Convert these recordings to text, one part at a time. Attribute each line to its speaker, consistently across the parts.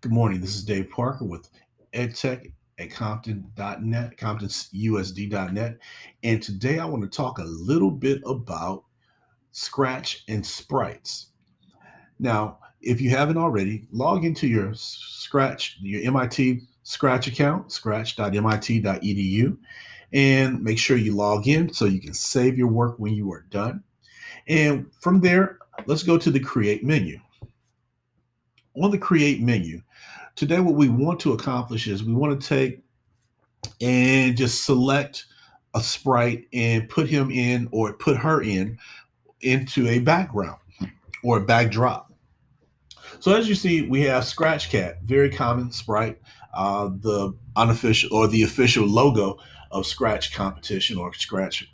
Speaker 1: Good morning. This is Dave Parker with EdTech at Compton.net, ComptonUSD.net. And today I want to talk a little bit about Scratch and Sprites. Now, if you haven't already, log into your Scratch, your MIT Scratch account, scratch.mit.edu, and make sure you log in so you can save your work when you are done. And from there, let's go to the Create menu. On the Create menu, today what we want to accomplish is we want to take and just select a sprite and put him in or put her in into a background or a backdrop. So as you see, we have Scratch Cat, very common sprite, the unofficial or the official logo of Scratch competition or Scratch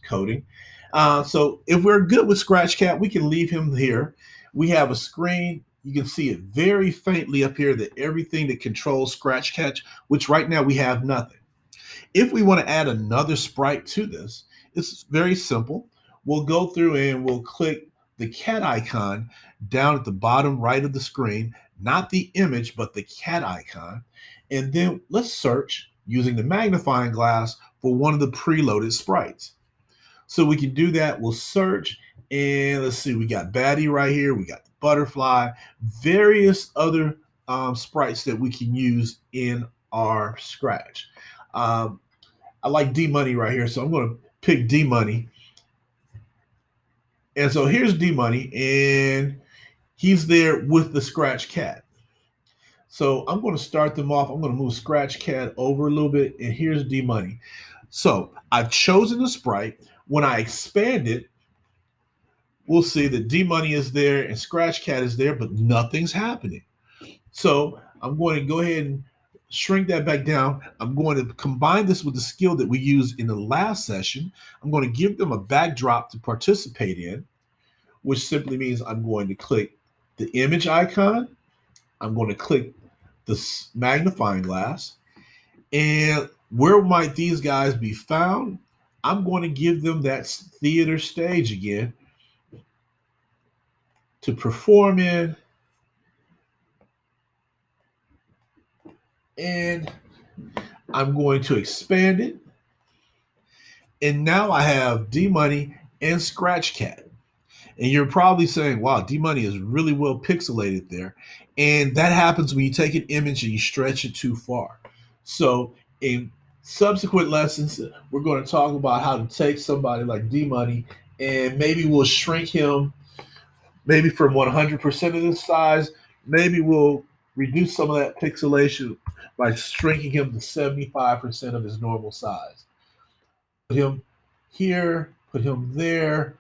Speaker 1: coding. So if we're good with Scratch Cat, we can leave him here. We have a screen. You can see it very faintly up here that everything that controls Scratch Cat, which right now we have nothing. If we want to add another sprite to this, it's very simple. We'll go through and we'll click the cat icon down at the bottom right of the screen, not the image, but the cat icon. And then let's search using the magnifying glass for one of the preloaded sprites. So we can do that. We'll search and let's see, we got Batty right here. We got the butterfly, various other sprites that we can use in our Scratch. I like D Money right here, so I'm going to pick D Money. And so here's D Money, and he's there with the Scratch Cat. So I'm going to start them off. I'm going to move Scratch Cat over a little bit, and here's D Money. So I've chosen the sprite. When I expand it, we'll see that D Money is there and Scratch Cat is there, but nothing's happening. So I'm going to go ahead and shrink that back down. I'm going to combine this with the skill that we used in the last session. I'm going to give them a backdrop to participate in, which simply means I'm going to click the image icon. I'm going to click the magnifying glass. And where might these guys be found? I'm going to give them that theater stage again to perform in. And I'm going to expand it. And now I have D Money and Scratch Cat. And you're probably saying, wow, D Money is really well pixelated there. And that happens when you take an image and you stretch it too far. So in subsequent lessons, we're going to talk about how to take somebody like D Money and maybe we'll shrink him maybe from 100% of his size. Maybe we'll reduce some of that pixelation by shrinking him to 75% of his normal size. Put him here, put him there.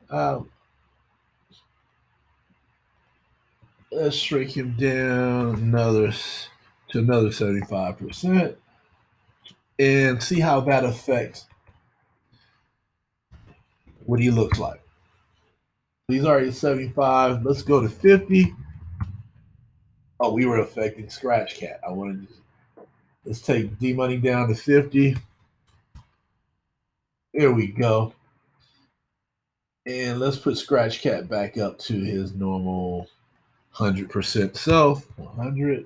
Speaker 1: Uh, let's shrink him down to another 75% and see how that affects what he looks like. He's already at 75. Let's go to 50. Oh, we were affecting Scratch Cat. Let's take D Money down to 50. There we go. And let's put Scratch Cat back up to his normal 100% self. 100.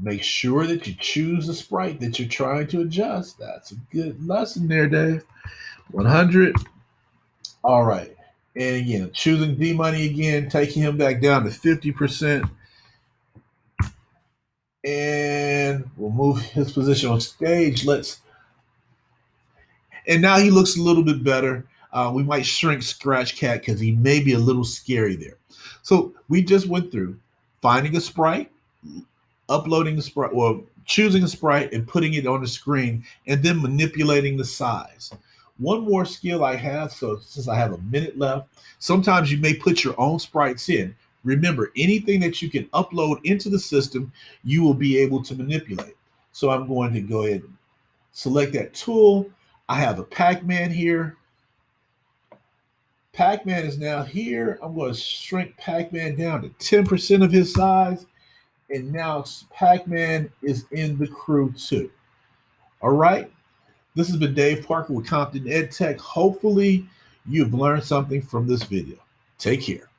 Speaker 1: Make sure that you choose the sprite that you're trying to adjust. That's a good lesson there, Dave. 100. All right. And again, choosing D Money again, taking him back down to 50%. And we'll move his position on stage. And now he looks a little bit better. We might shrink Scratch Cat because he may be a little scary there. So we just went through finding a sprite, uploading the sprite, or choosing a sprite and putting it on the screen, and then manipulating the size. One more skill I have, so since I have a minute left, sometimes you may put your own sprites in. Remember, anything that you can upload into the system, you will be able to manipulate. So I'm going to go ahead and select that tool. I have a Pac-Man here. Pac-Man is now here. I'm going to shrink Pac-Man down to 10% of his size. And now Pac-Man is in the crew too. All right. This has been Dave Parker with Compton EdTech. Hopefully you've learned something from this video. Take care.